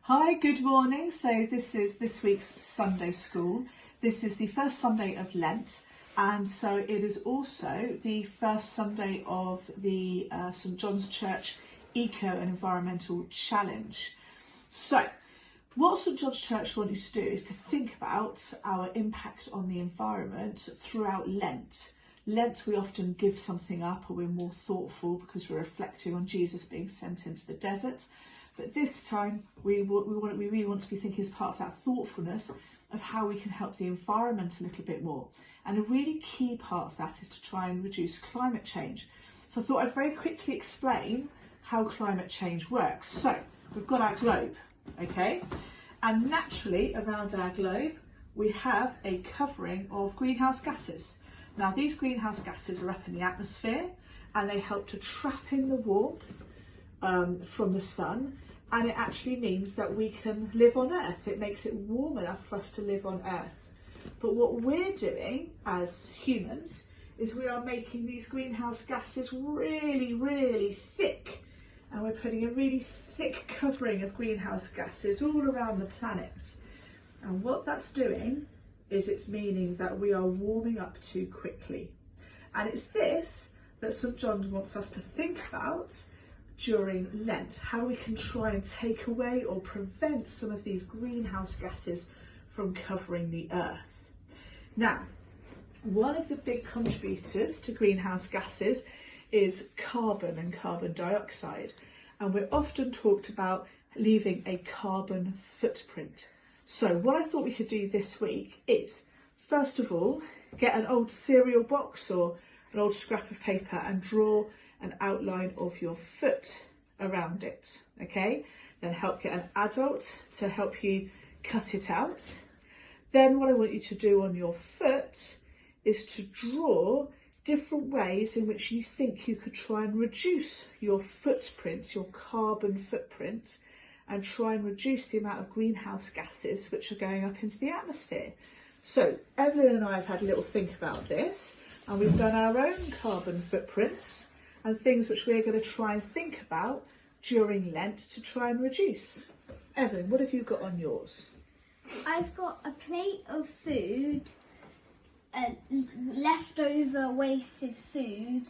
Hi, good morning. So this is this week's Sunday school. This is the first Sunday of Lent, and so it is also the first Sunday of the St John's Church Eco and Environmental Challenge. So what St John's Church want you to do is to think about our impact on the environment throughout Lent. Lent, we often give something up, or we're more thoughtful because we're reflecting on Jesus being sent into the desert. But this time, we really want to be thinking as part of that thoughtfulness of how we can help the environment a little bit more. And a really key part of that is to try and reduce climate change. So I thought I'd very quickly explain how climate change works. So we've got our globe, okay? And naturally around our globe, we have a covering of greenhouse gases. Now these greenhouse gases are up in the atmosphere and they help to trap in the warmth from the sun, and it actually means that we can live on Earth. It makes it warm enough for us to live on Earth. But what we're doing as humans is we are making these greenhouse gases really, really thick, and we're putting a really thick covering of greenhouse gases all around the planet. And what that's doing is it's meaning that we are warming up too quickly. And it's this that St John wants us to think about during Lent, how we can try and take away or prevent some of these greenhouse gases from covering the earth. Now, one of the big contributors to greenhouse gases is carbon and carbon dioxide, and we're often talked about leaving a carbon footprint. So what I thought we could do this week is, first of all, get an old cereal box or an old scrap of paper and draw an outline of your foot around it, okay? Then get an adult to help you cut it out. Then what I want you to do on your foot is to draw different ways in which you think you could try and reduce your footprint, your carbon footprint, and try and reduce the amount of greenhouse gases which are going up into the atmosphere. So Evelyn and I have had a little think about this, and we've done our own carbon footprints and things which we're going to try and think about during Lent to try and reduce. Evelyn, what have you got on yours? I've got a plate of food, leftover wasted food,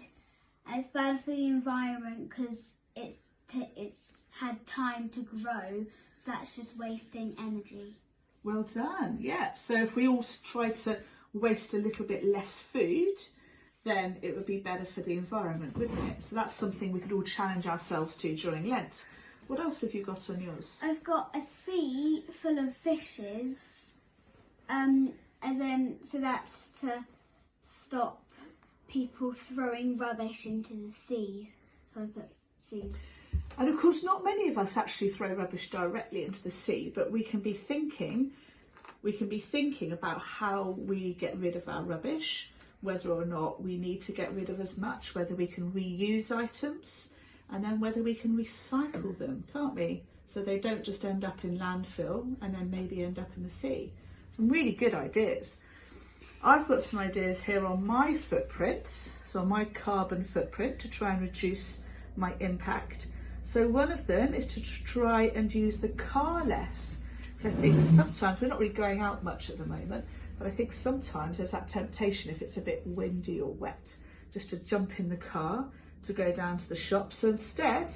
and it's bad for the environment because it's had time to grow, so that's just wasting energy. Well done, yeah. So if we all try to waste a little bit less food, then it would be better for the environment, wouldn't it? So that's something we could all challenge ourselves to during Lent. What else have you got on yours? I've got a sea full of fishes, and then so that's to stop people throwing rubbish into the seas. So I put seas. And of course, not many of us actually throw rubbish directly into the sea, but we can be thinking about how we get rid of our rubbish, whether or not we need to get rid of as much, whether we can reuse items, and then whether we can recycle them, can't we? So they don't just end up in landfill and then maybe end up in the sea. Some really good ideas. I've got some ideas here on my footprint, so on my carbon footprint, to try and reduce my impact. So one of them is to try and use the car less. So I think sometimes, we're not really going out much at the moment, but I think sometimes there's that temptation, if it's a bit windy or wet, just to jump in the car to go down to the shop. So instead,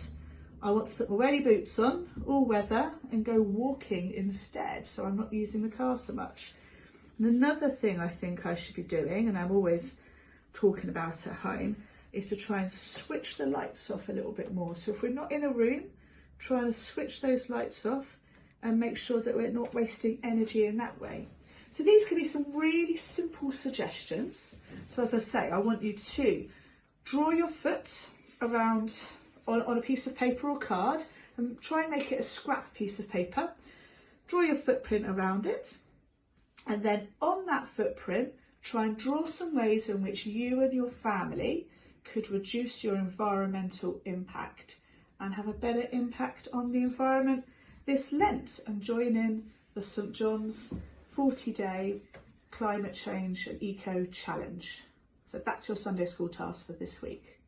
I want to put my welly boots on, all weather, and go walking instead, so I'm not using the car so much. And another thing I think I should be doing, and I'm always talking about at home, is to try and switch the lights off a little bit more. So if we're not in a room, try to switch those lights off and make sure that we're not wasting energy in that way. So these can be some really simple suggestions. So as I say, I want you to draw your foot around on a piece of paper or card and try and make it a scrap piece of paper. Draw your footprint around it, and then on that footprint, try and draw some ways in which you and your family could reduce your environmental impact and have a better impact on the environment this Lent, and join in the St John's 40-day climate change and eco challenge. So that's your Sunday school task for this week.